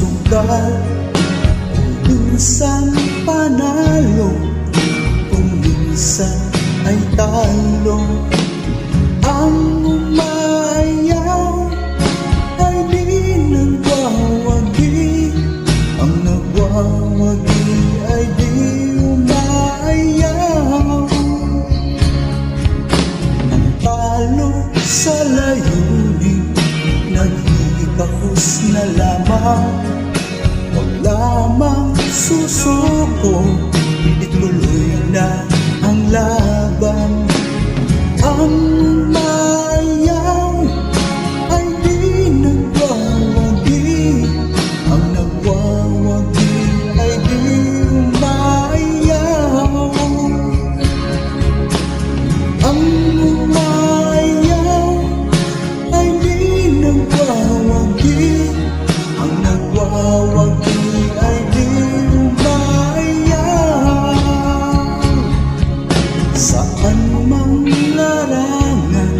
sugal. Kung minsan panalo, kung minsan ay talo. Ang umayaw ay di nagwawagi, ang nagwawagi ay di umayaw. Ang talo sa layunin, naghihikahos na lamang. Huwag lamang susuko, ituloy na ang laban. Ang umayaw ay di nagwawagi, ang nagwawagi ay di umayaw. Ang umayaw ay di nagwawagi, ang nagwawagi ay di umayaw. Saan mang larangan,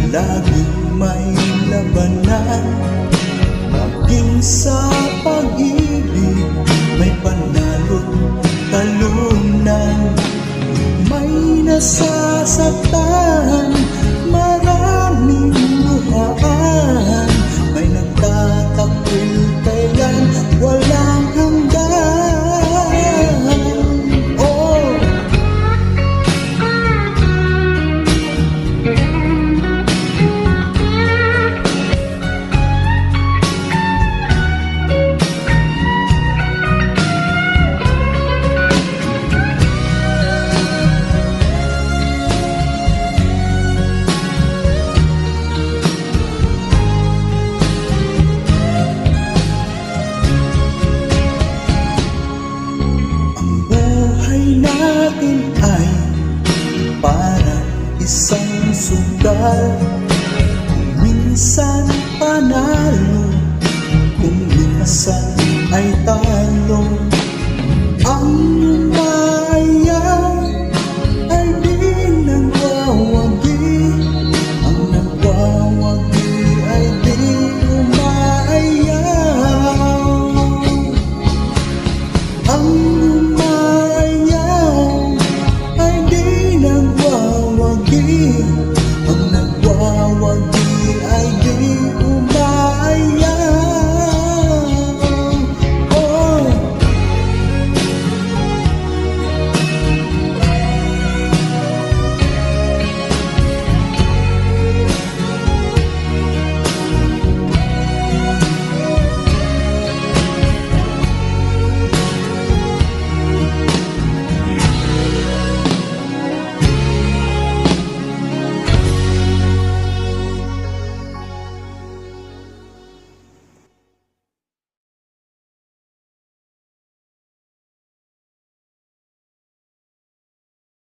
laging may labanan. Maging sa pag-ibig, may panalo't talunan. May nasasaktan, maraming luhaan. May nagtatakwil, kailan walang hanggan. Oh, natin ay parang isang sugal.